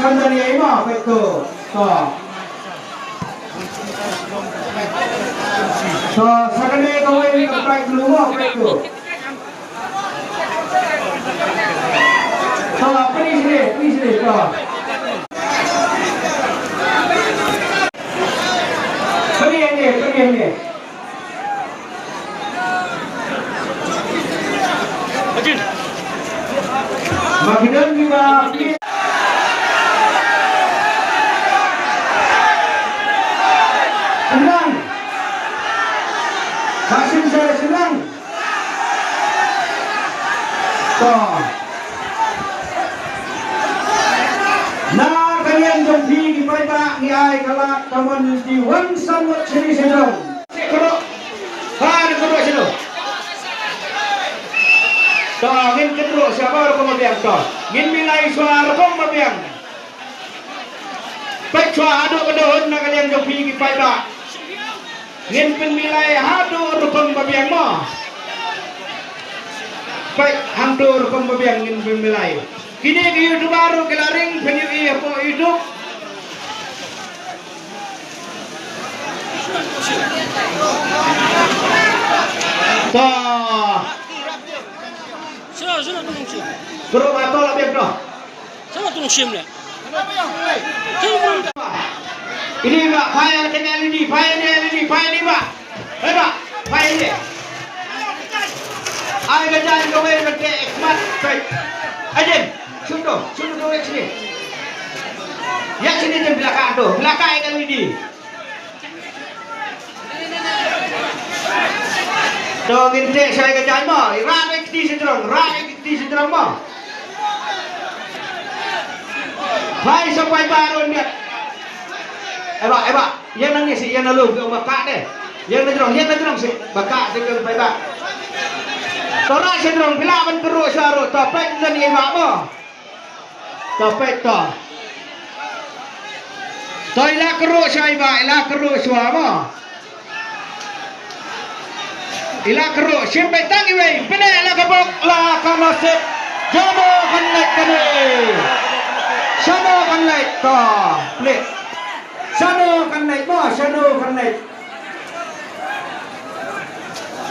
Sandali Ima itu. So sakane kau ini kepai dulu apa itu? So please so. Pergi ini. Makidan juga. Senang. Kasim saya senang. So. Nah, kalian jombi di Paita ni ai kalak kawan di wan samut sini sedang. Kalau kedua sini. So, ngin kedua siapa orang mabiang to? Ngin milai suara kong mabiang. Baik suara adu kedohon na kalian jombi di Paita. Ngin penilai hadu rukun babiang mo. Baik hantu rukun babiang ngin penilai. Kini ke baru kelaring penilai apa hidup. So. Sana tolong sim. Guru atau lebih bro. Sana tolong sim le. Ini Pak, file dengan LED, file ini Pak. Pak, file ini. Ayo kerjaan kau ini pakai Xmat, baik. Ajen, sunduk ke sini. Ya sini di belakang yang LED. Tuh, gini saya kerjaan mau, rak di sedang mau. Baik sampai baru ni. Pak, yang nang ni si yang lalu ke bakak deh. Yang nak si bakak dengan baik. Tora si drong bila man terus saru topek dan ni mo. Topek to. Toilah keruk saya ilah keruk suamo. Ilah keruk simpai tangi wei. Benar lah kebok lah kanosip. Jono kanlek kene. Sano kanlek to. Plek. Sano kanlek mo, sano kanlek.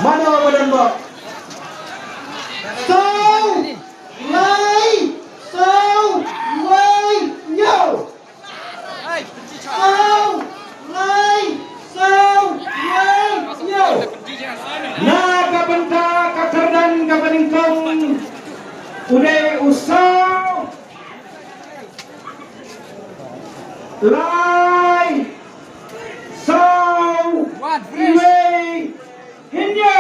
Mano badan bo. So, lay, yo. Yo. Nah, kapenta katerdan kapaningkong uday usaw. Lay, iway, hinyo.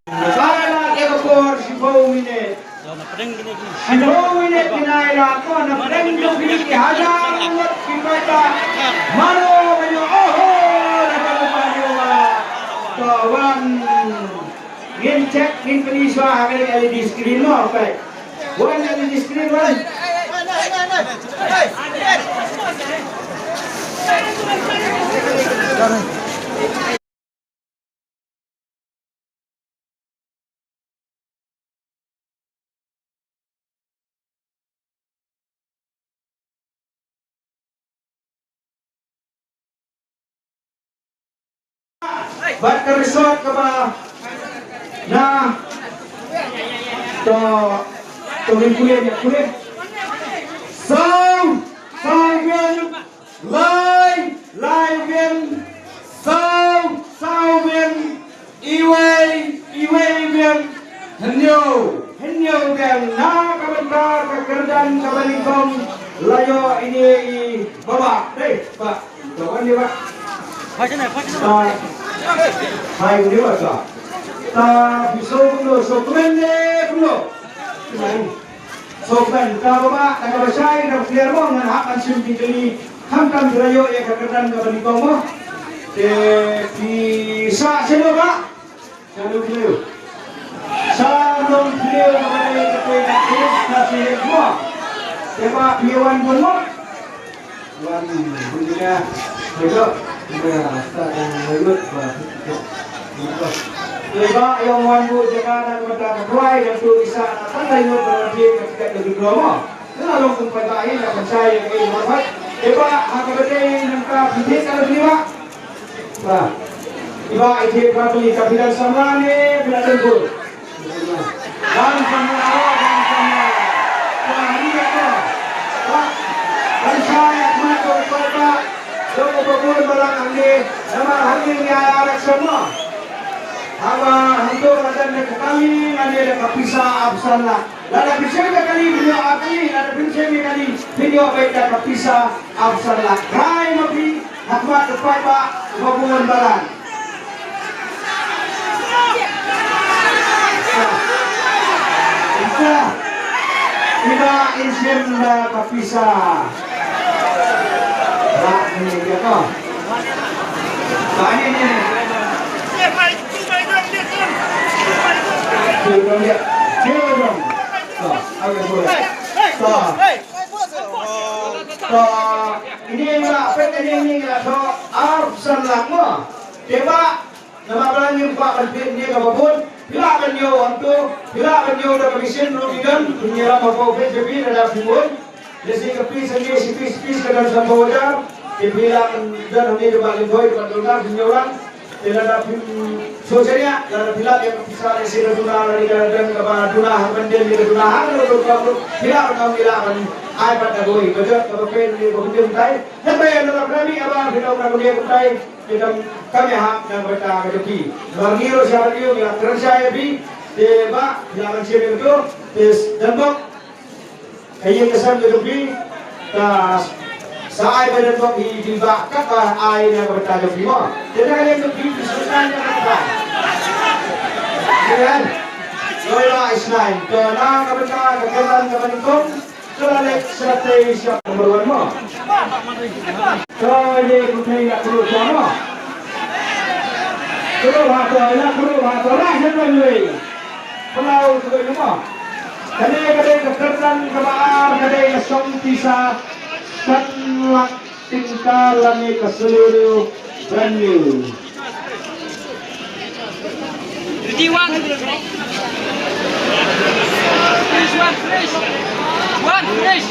Sana kekor si Bowinit. Si Bowinit kinaya ako na pedeng lupi hadang at kipata. Mano kayo nakalupa kawan. Ngin check ngin peniswa akan LED screen mo, okay? One LED screen one. Ba't resort ka ba na tuloy kulit Sound win live win sound win iway win henyo win na kabentar kekerjaan kabalingkong layo ini babak deh Pak doan dia Pak hai dia Pak ta biso kuno so kumende kuno so kan ta Pak ta basai na clear mo na hakan sim pinjeli hamkan layo ya kekerjaan kabalingkong mo bisa sino Pak sino beliau Salong beliau kepada ketua Datuk kasih semua. Siapa piawan pun mo? Wan bunyinya betul. Ya, start yang berikut. Leba yang wan bu jika nak berada kuai dan tu bisa akan lain berarti ketika lebih lama. Lalong kung pagkain na pansaya kayo mabat. Diba, ang kabatay ng kapitid ka na diba? Iba, iti kapili kapitan sa marami, pinatanggol. Dan sama, hindi ako. Pansaya at mga kapatid, yung upapun balang anggi, nama hangin niya semua. Haba hantu akan kekali, nanti ada kapisa absan lah. Lada bisa kali video kali, lada bisa kali video beda kapisa absan lah. Kai mapi, hakmat depan pak, upapun balang. Iba insim na kapisa. Nah, ini dia kok. Nah, ini. Ini apa ini so absen lama. Coba nama belanja Pak Menteri dia apapun. Bila banyo untuk bila banyo dah mesin rugikan menyerap apa BJP dalam timur. Jadi kepis ini sipis kadang sampai wajar. Bila dan ini balik boy pandulkan penyoran. Tidak ada sosialnya, tidak bila yang bisa disini tuna dari kadang kepada tuna pendem di tuna harus kamu bila kamu bila kan iPad dah boy betul kalau pen di komputer tay. Tapi yang dalam kami apa bila kamu dia tay kita kami hak dan mereka keduki. Bangiro siapa dia yang kerja bi deba yang siapa itu dan bok kayak kesan keduki tas Saai pada waktu dibakar air yang bertajam di mana? Jadi kalian lebih disunahnya apa? Kan? Soalnya Islam. Karena kebetulan kegiatan kemenkum selalu strategi siap nomor 1 mah. Jadi kita tidak perlu sama. Perlu hati lah sebenarnya. Pulau sebenarnya mah. Jadi kegiatan kemaar, jadi som bisa sangat tingkalan ke seluruh venue. Ready, one. Finish.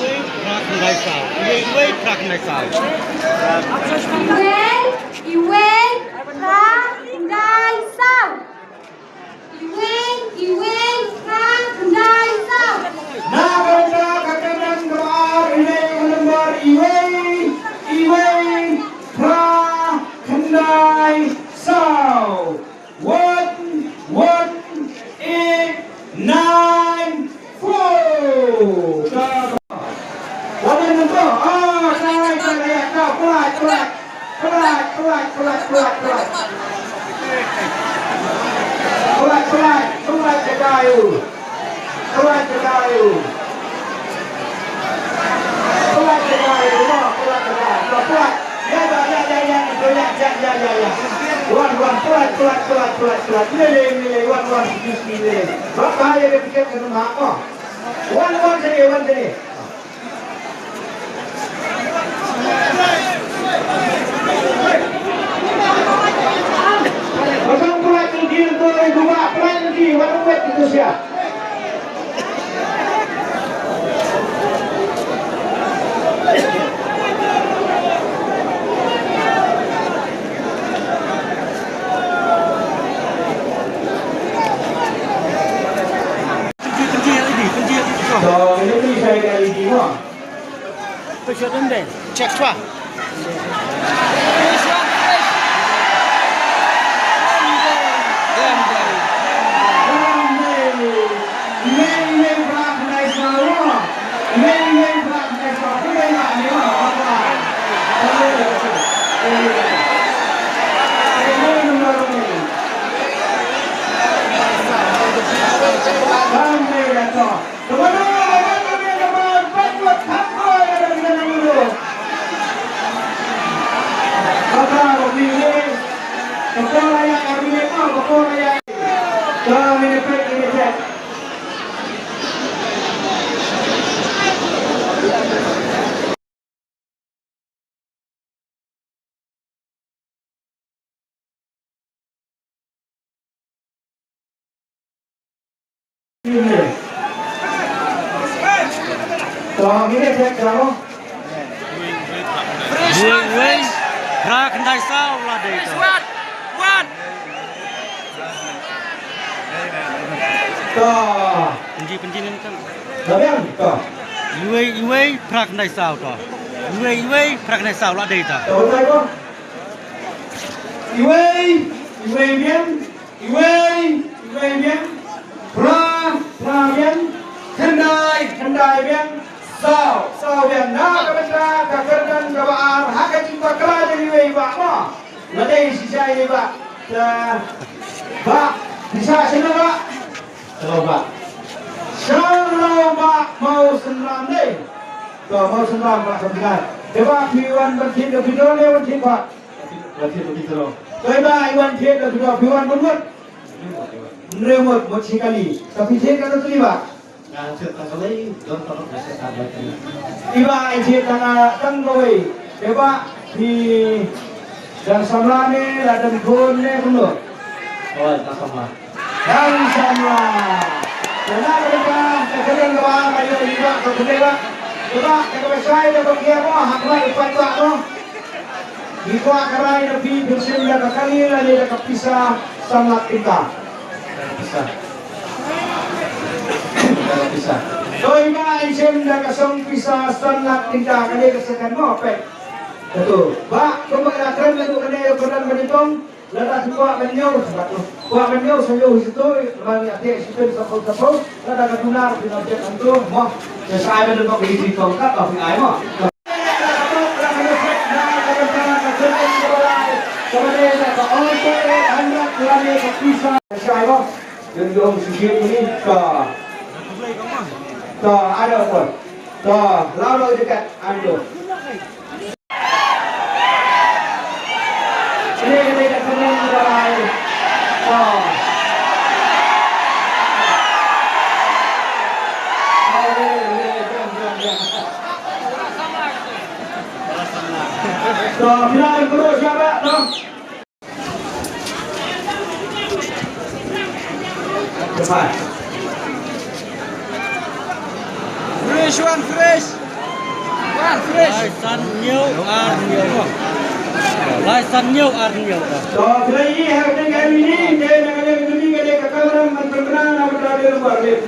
Check twa. ini saya kamu. Fresh one. Rak ndai sao là để Fresh one. One. Tuh. penji kan. Tapi yang tuh. Iwe prak ndai sao to. Iwe prak ndai sao là để ta. Tuh tay ko. Iwe bien. Iwe bien. Pra bien. Kendai bien. Sao bien. Nah, kabenda kakerdan kabar. Haka jumpa kala dari iwe ba mo. Nadai sisa ini ba. Pak, bisa sini pak. Coba. Shalom pak, mau senam deh. Tuh mau senam pak sebentar. Coba Iwan berhenti ke video lewat sini pak. Berhenti begitu loh. Coba Iwan cek ke video Iwan berbuat. Remote buat sekali. Tapi cek kan tu pak. Yang cek tak kali, don't taruh bisa sabar. Iba cek tang kowe. Coba di dan samlane dan gone kuno. Oh, tak sama. Dan sama. Karena mereka kemudian doa kayu juga kemudian coba kita saya dapat dia mo haklah ipat pak no. Iko akarai nabi bersin dah kali lagi dah kepisah sama kita. Pisah. Doi ma isim dah kesem pisah sama kita kali kesekan mo apa? Betul. Pak, coba keren itu kena menitong. Lada semua menyau sebab tu. Buat menyau sayur situ, bagi adik situ sapau. Lada ketunar di objek itu, mah. Saya ada nak beli tongkat tapi ai mah. Yang sikit ini ada pun. Lalu dekat ando. Ini dah kena mulai. Bilang guru siapa tu? Cepat. Fresh one. Fresh. One fresh. Lai san nhiều ar nhiều. Lai san nhiều ar nhiều. Jadi hari ini dia nak ada begini dia kekalan menterkenal nama dari luar dia